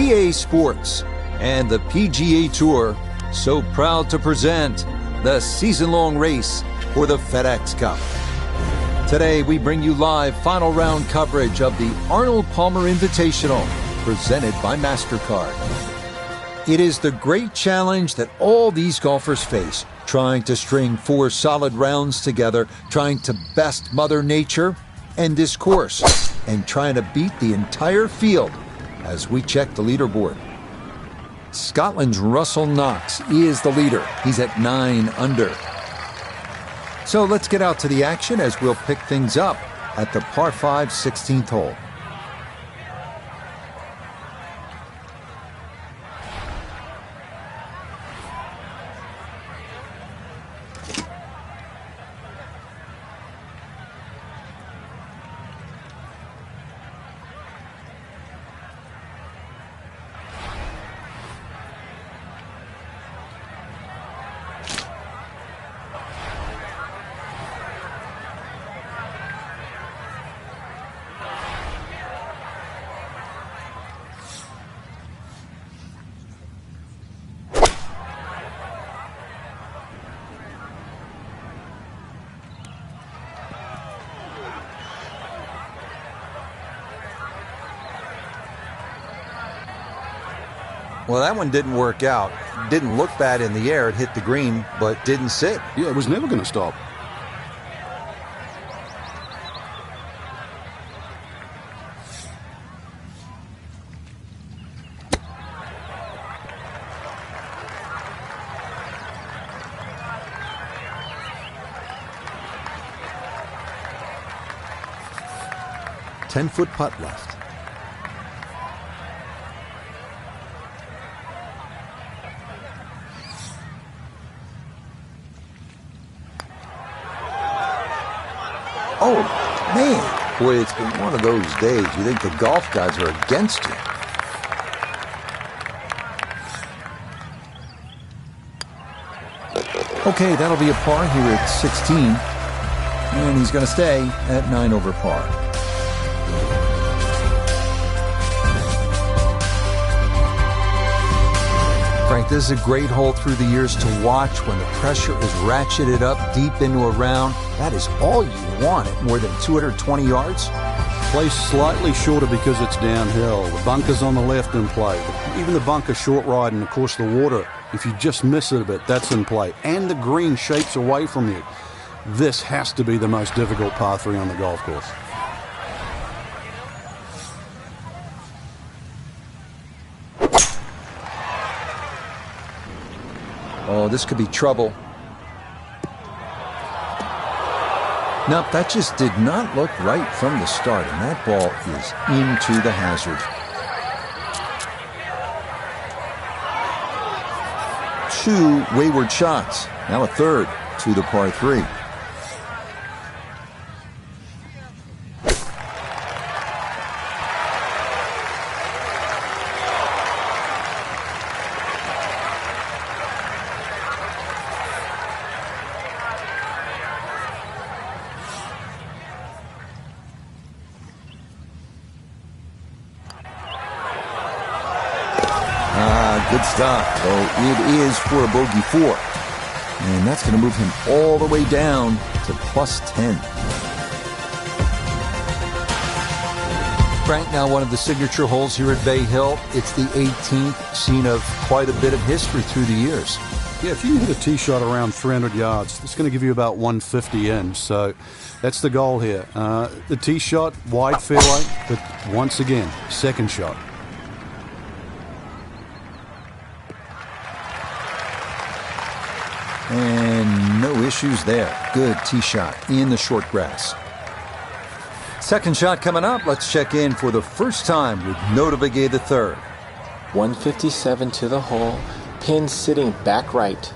EA Sports and the PGA Tour so proud to present the season-long race for the FedEx Cup. Today we bring you live final round coverage of the Arnold Palmer Invitational presented by MasterCard. It is the great challenge that all these golfers face, trying to string 4 solid rounds together, trying to best Mother Nature and this course, and trying to beat the entire field as we check the leaderboard. Scotland's Russell Knox is the leader. He's at 9 under. So let's get out to the action as we'll pick things up at the par 5 16th hole. Well, that one didn't work out. Didn't look bad in the air. It hit the green, but didn't sit. Yeah, it was never going to stop. Ten-foot putt left. Oh, man. Boy, it's been one of those days. You think the golf gods are against you. Okay, that'll be a par here at 16. And he's going to stay at 9 over par. Frank, this is a great hole through the years to watch when the pressure is ratcheted up deep into a round. That is all you want at more than 220 yards. Plays slightly shorter because it's downhill. The bunker's on the left in play. Even the bunker short ride and, of course, the water, if you just miss it a bit, that's in play. And the green shapes away from you. This has to be the most difficult par 3 on the golf course. Oh, this could be trouble. Nope, that just did not look right from the start, and that ball is into the hazard. 2 wayward shots. Now a third to the par 3. Good stop, though it is for a bogey 4. And that's going to move him all the way down to plus 10. Frank, now one of the signature holes here at Bay Hill. It's the 18th, scene of quite a bit of history through the years. Yeah, if you hit a tee shot around 300 yards, it's going to give you about 150 in. So that's the goal here. The tee shot, wide fairway, but once again, second shot. And no issues there. Good tee shot in the short grass. Second shot coming up. Let's check in for the first time with Notah Begay III. 157 to the hole. Pin sitting back right.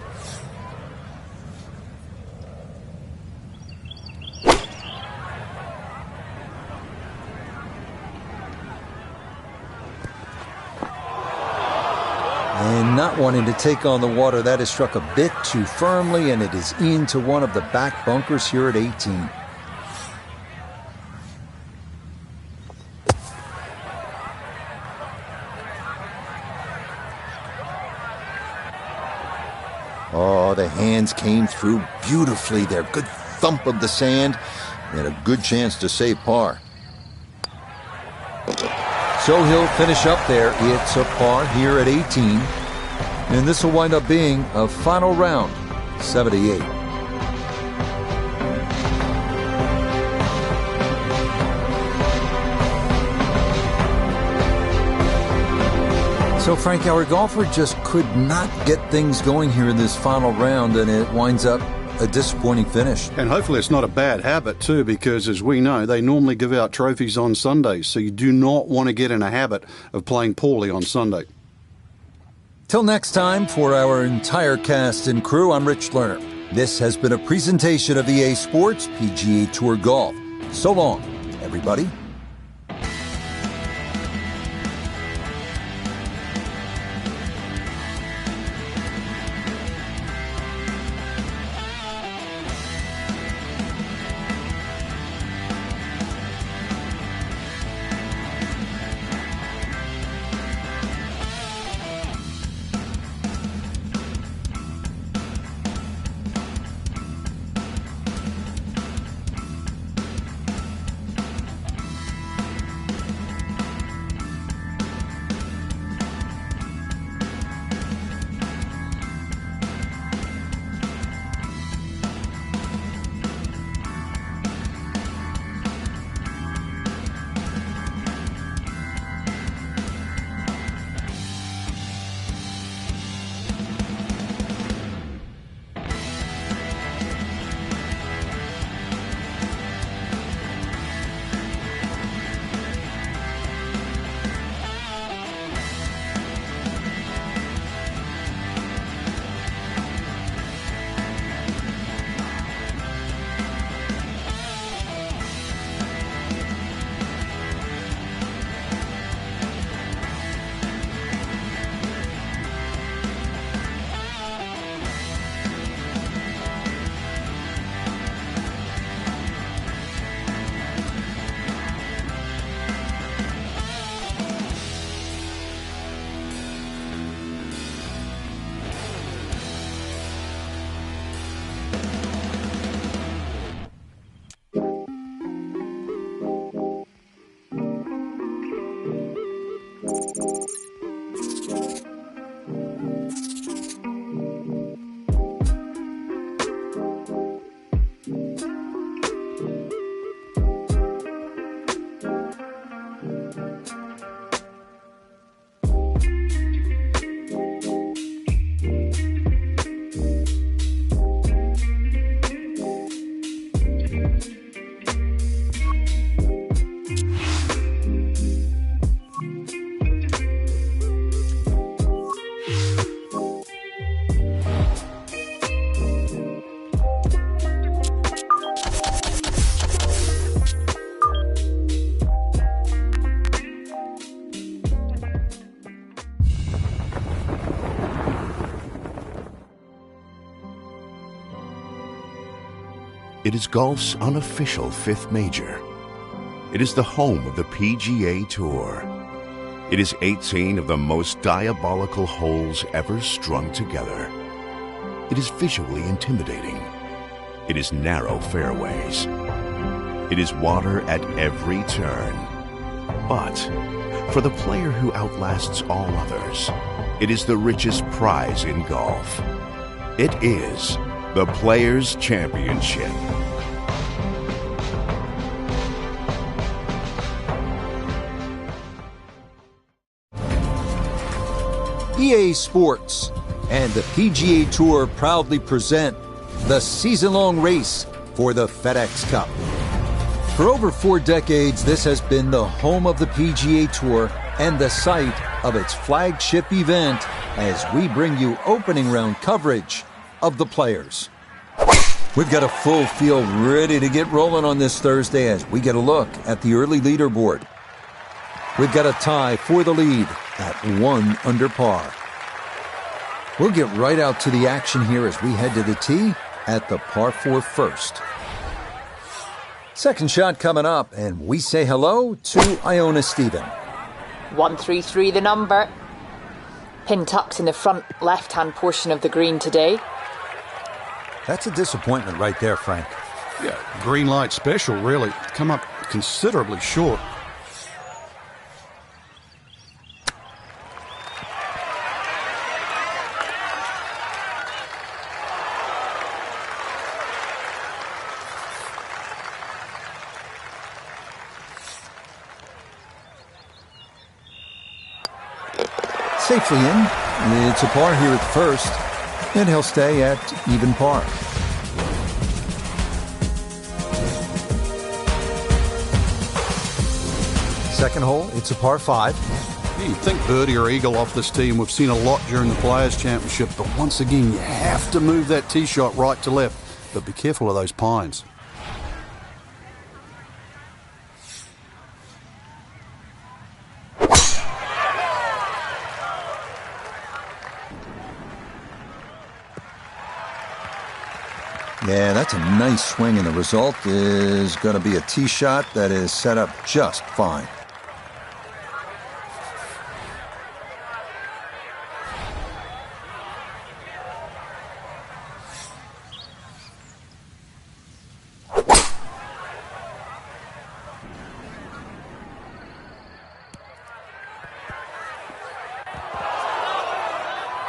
And not wanting to take on the water, that is struck a bit too firmly, and it is into one of the back bunkers here at 18. Oh, the hands came through beautifully there. Good thump of the sand and a good chance to save par. So he'll finish up there. It's a par here at 18. And this will wind up being a final round, 78. So Frank, our golfer just could not get things going here in this final round, and it winds up a disappointing finish. And hopefully it's not a bad habit too, because as we know, they normally give out trophies on Sundays, so you do not want to get in a habit of playing poorly on Sunday. Till next time, for our entire cast and crew, I'm Rich Lerner. This has been a presentation of EA Sports PGA Tour Golf. So long, everybody. It is golf's unofficial fifth major. It is the home of the PGA Tour. It is 18 of the most diabolical holes ever strung together. It is visually intimidating. It is narrow fairways. It is water at every turn. But for the player who outlasts all others, it is the richest prize in golf. It is the Players' Championship. EA Sports and the PGA Tour proudly present the season-long race for the FedEx Cup. For over 4 decades, this has been the home of the PGA Tour and the site of its flagship event as we bring you opening round coverage of the Players. We've got a full field ready to get rolling on this Thursday as we get a look at the early leaderboard. We've got a tie for the lead at 1 under par. We'll get right out to the action here as we head to the tee at the par 4 first. Second shot coming up, and we say hello to Iona Stephen. 133 the number. Pin tucks in the front left-hand portion of the green today. That's a disappointment right there, Frank. Yeah, green light special, really. Come up considerably short. Safely in. It's a par here at first, and he'll stay at even par. Second hole, it's a par 5. You'd think birdie or eagle off this tee, and we've seen a lot during the Players' Championship, but once again, you have to move that tee shot right to left. But be careful of those pines. Yeah, that's a nice swing, and the result is going to be a tee shot that is set up just fine.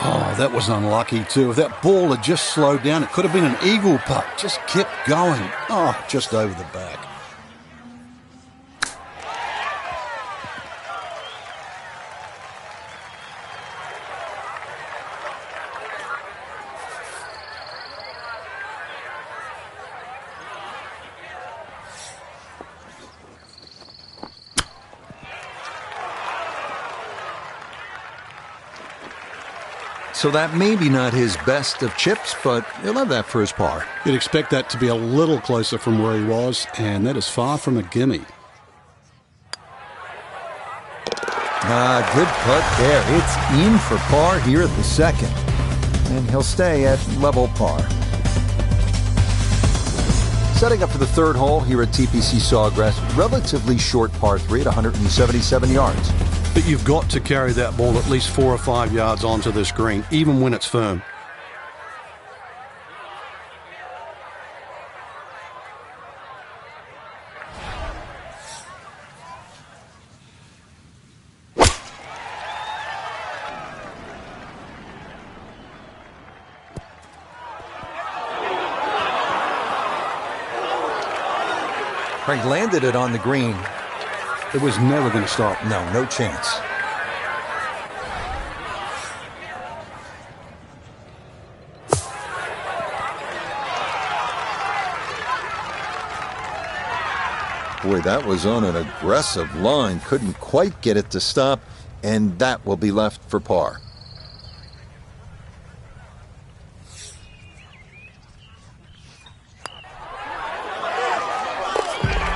Oh, that was unlucky too. If that ball had just slowed down, it could have been an eagle putt. Just kept going. Oh, just over the back. So that may be not his best of chips, but he'll have that for his par. You'd expect that to be a little closer from where he was, and that is far from a gimme. Good putt there. It's in for par here at the second, and he'll stay at level par. Setting up for the third hole here at TPC Sawgrass, relatively short par 3 at 177 yards. But you've got to carry that ball at least 4 or 5 yards onto this green, even when it's firm. Frank landed it on the green. It was never going to stop. No chance. Boy, that was on an aggressive line. Couldn't quite get it to stop, and that will be left for par.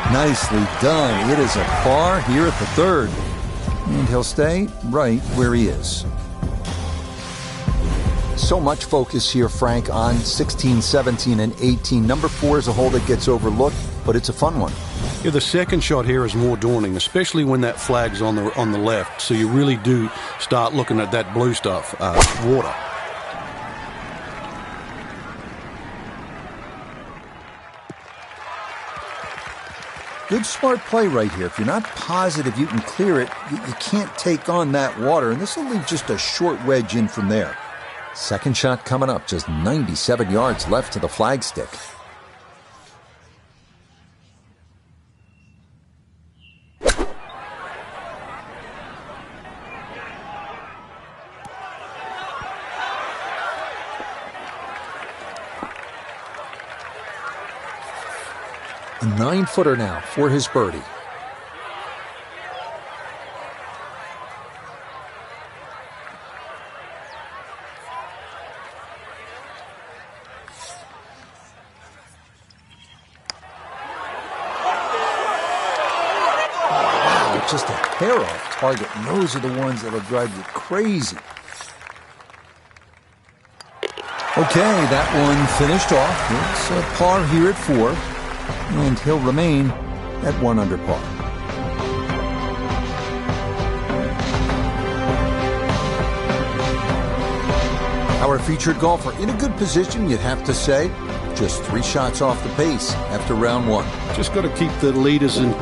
Nicely done. It is a par here at the third, and he'll stay right where he is. So much focus here, Frank, on 16, 17, and 18. Number 4 is a hole that gets overlooked, but it's a fun one. Yeah, the second shot here is more daunting, especially when that flag's on the left. So you really do start looking at that blue stuff, water. Good smart play right here. If you're not positive you can clear it, you can't take on that water, and this will leave just a short wedge in from there. Second shot coming up, just 97 yards left to the flagstick. A 9-footer now for his birdie. Wow, just a hair off target. And those are the ones that'll drive you crazy. Okay, that one finished off. It's a par here at 4. And he'll remain at 1 under par. Our featured golfer in a good position, you'd have to say. Just 3 shots off the pace after round 1. Just got to keep the leaders in.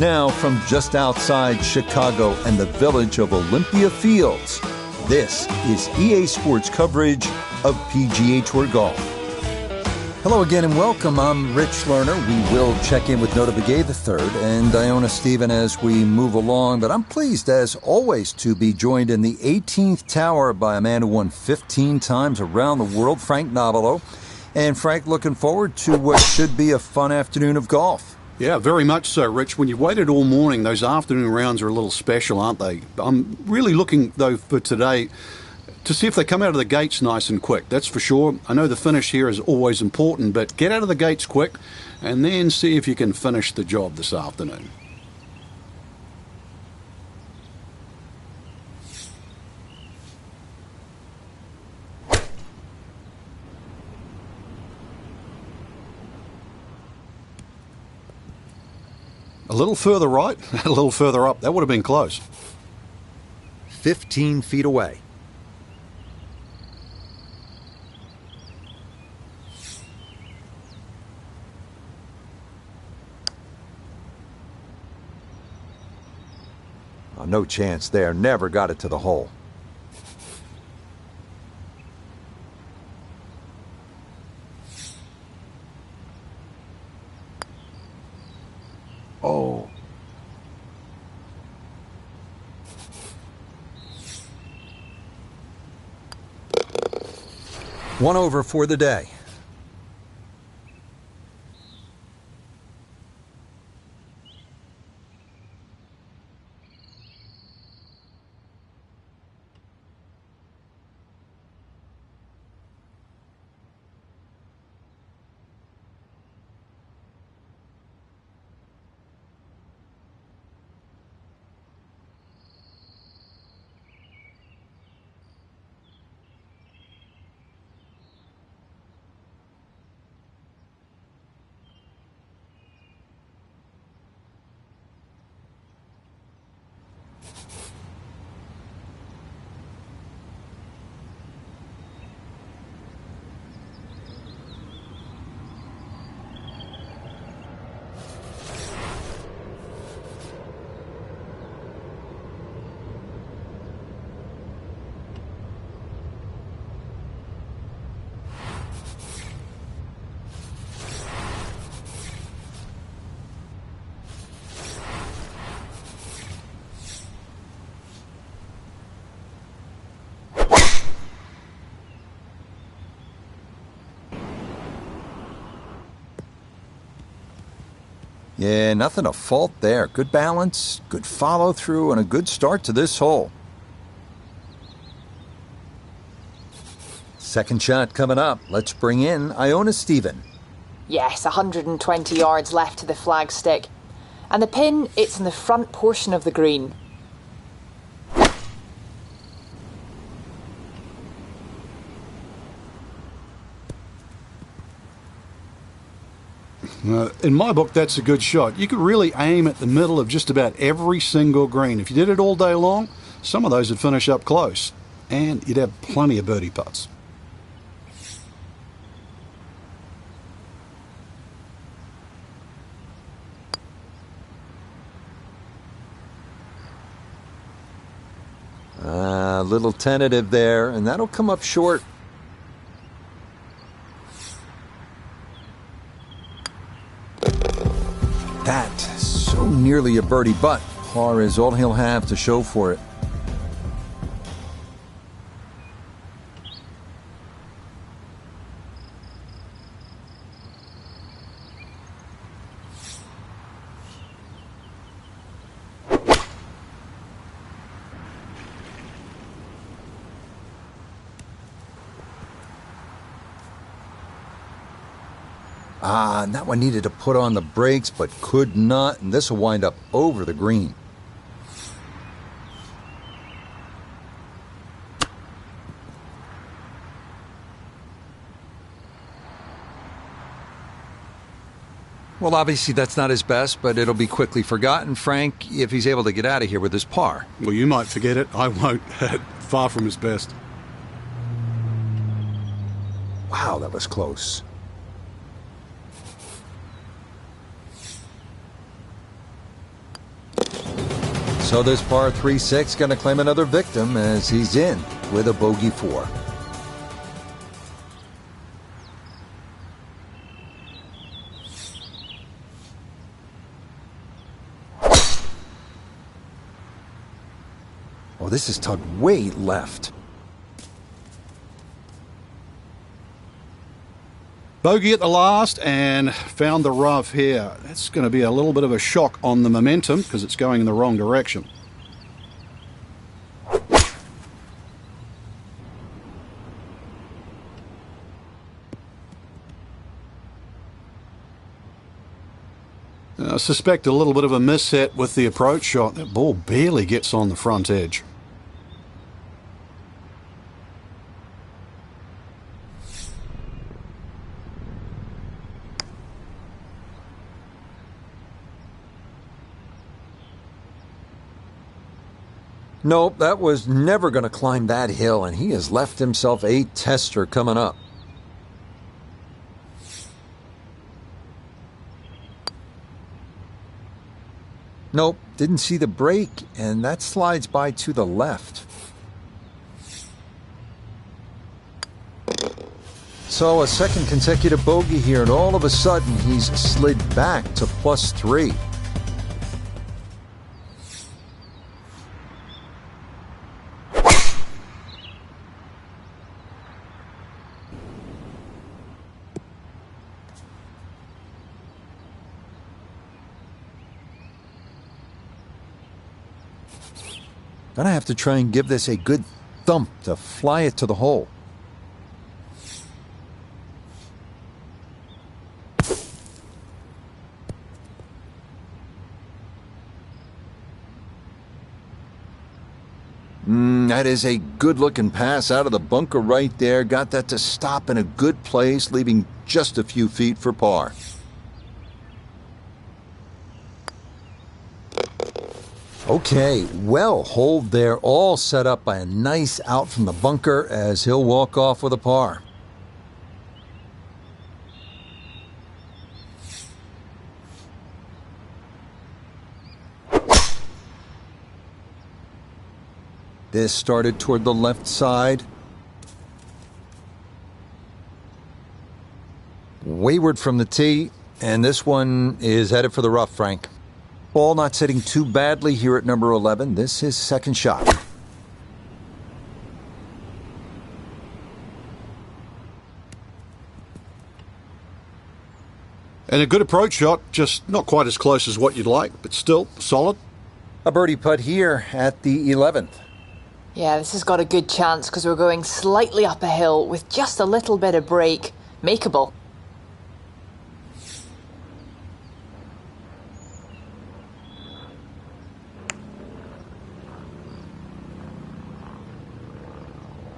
Now, from just outside Chicago and the village of Olympia Fields, this is EA Sports coverage of PGA Tour Golf. Hello again and welcome. I'm Rich Lerner. We will check in with Notah Begay III and Iona Stephen as we move along, but I'm pleased, as always, to be joined in the 18th tower by a man who won 15 times around the world, Frank Nobilo. And Frank, looking forward to what should be a fun afternoon of golf. Yeah, very much so, Rich. When you've waited all morning, those afternoon rounds are a little special, aren't they? I'm really looking, though, for today to see if they come out of the gates nice and quick. That's for sure. I know the finish here is always important, but get out of the gates quick and then see if you can finish the job this afternoon. A little further right, a little further up. That would have been close. 15 feet away. Oh, no chance there. Never got it to the hole. Oh. One over for the day. Yeah, nothing to fault there. Good balance, good follow-through, and a good start to this hole. Second shot coming up. Let's bring in Iona Stephen. Yes, 120 yards left to the flagstick. And the pin, it's in the front portion of the green. In my book, that's a good shot. You could really aim at the middle of just about every single green. If you did it all day long, some of those would finish up close, and you'd have plenty of birdie putts. A little tentative there, and that'll come up short. That, so nearly a birdie, but par is all he'll have to show for it. And that one needed to put on the brakes, but could not, and this will wind up over the green. Well, obviously that's not his best, but it'll be quickly forgotten, Frank, if he's able to get out of here with his par. Well, you might forget it. I won't. Far from his best. Wow, that was close. So this par 3-6 going to claim another victim as he's in with a bogey 4. Oh, this is tugged way left. Bogey at the last and found the rough here. That's going to be a little bit of a shock on the momentum because it's going in the wrong direction. I suspect a little bit of a misset with the approach shot. That ball barely gets on the front edge. Nope, that was never going to climb that hill, and he has left himself a tester coming up. Nope, didn't see the break, and that slides by to the left. So a second consecutive bogey here, and all of a sudden he's slid back to +3. Gonna have to try and give this a good thump to fly it to the hole. That is a good-looking pass out of the bunker right there. Got that to stop in a good place, leaving just a few feet for par. Okay, well holed there, all set up by a nice out from the bunker as he'll walk off with a par. This started toward the left side. Wayward from the tee, and this one is headed for the rough, Frank. Ball not sitting too badly here at number 11. This is second shot. And a good approach shot, just not quite as close as what you'd like, but still solid. A birdie putt here at the 11th. Yeah, this has got a good chance because we're going slightly up a hill with just a little bit of break. Makeable.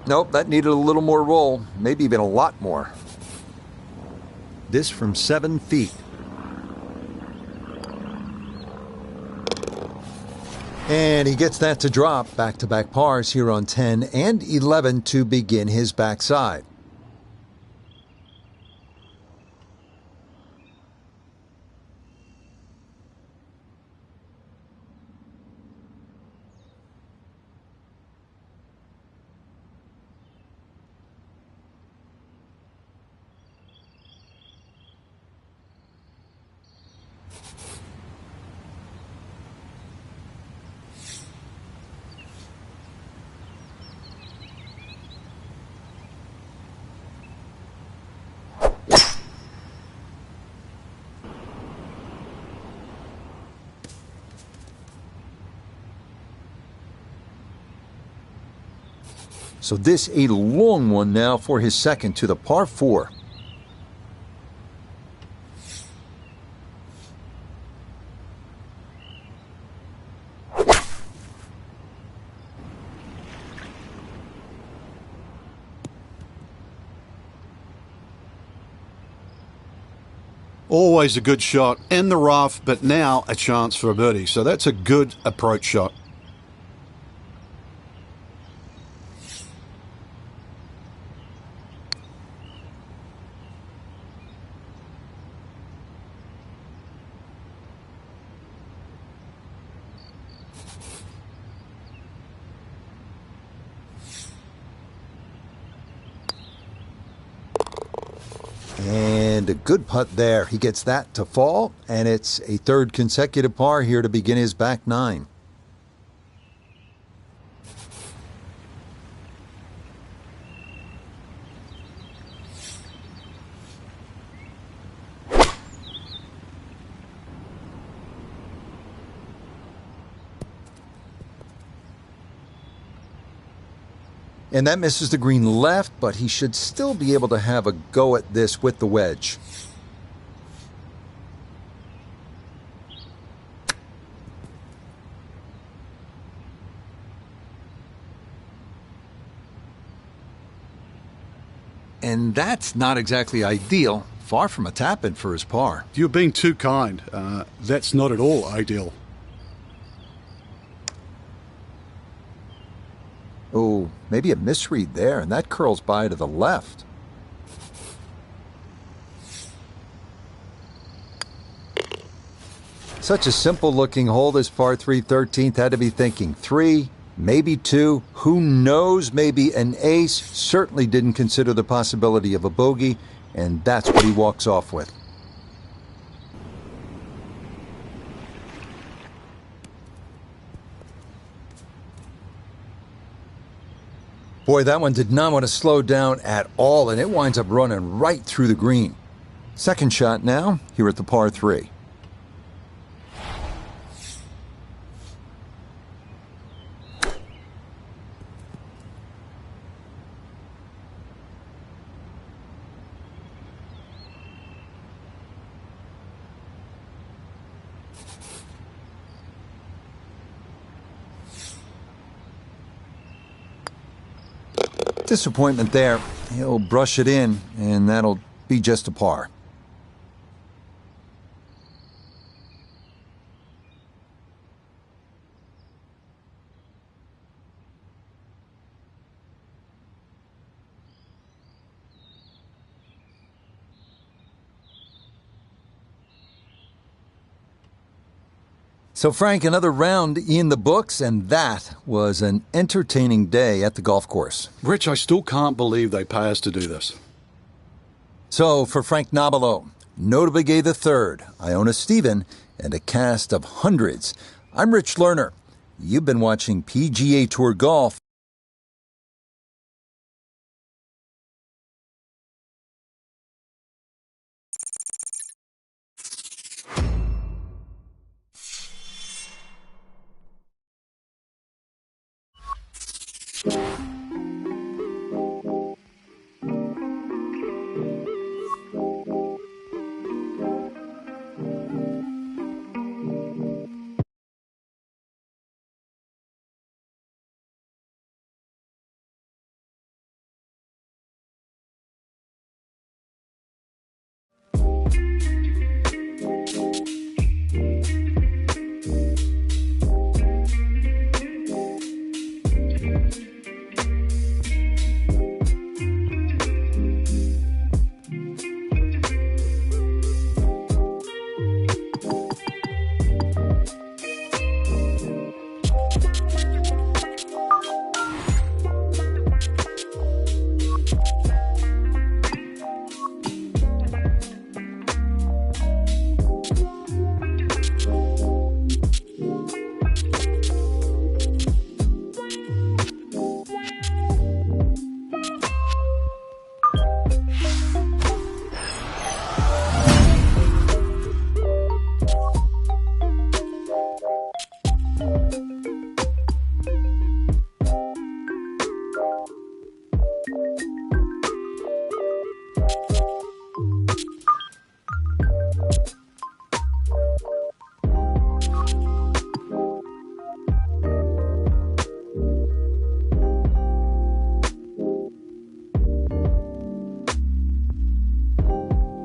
Nope, that needed a little more roll, maybe even a lot more. This from 7 feet. And he gets that to drop. Back-to-back pars here on 10 and 11 to begin his backside. So this a long one now for his second to the par 4. Always a good shot in the rough, but now a chance for a birdie. So that's a good approach shot. And a good putt there. He gets that to fall, and it's a third consecutive par here to begin his back nine. And that misses the green left, but he should still be able to have a go at this with the wedge. And that's not exactly ideal. Far from a tap-in for his par. You're being too kind. That's not at all ideal. Oh, maybe a misread there, and that curls by to the left. Such a simple-looking hole, this par 3 13th. Had to be thinking 3, maybe 2, who knows, maybe an ace. Certainly didn't consider the possibility of a bogey, and that's what he walks off with. Boy, that one did not want to slow down at all, and it winds up running right through the green. Second shot now, here at the par 3. Disappointment there. He'll brush it in, and that'll be just a par. So, Frank, another round in the books, and that was an entertaining day at the golf course. Rich, I still can't believe they pay us to do this. So, for Frank Nobilo, Notah Begay III, Iona Stephen, and a cast of hundreds, I'm Rich Lerner. You've been watching PGA Tour Golf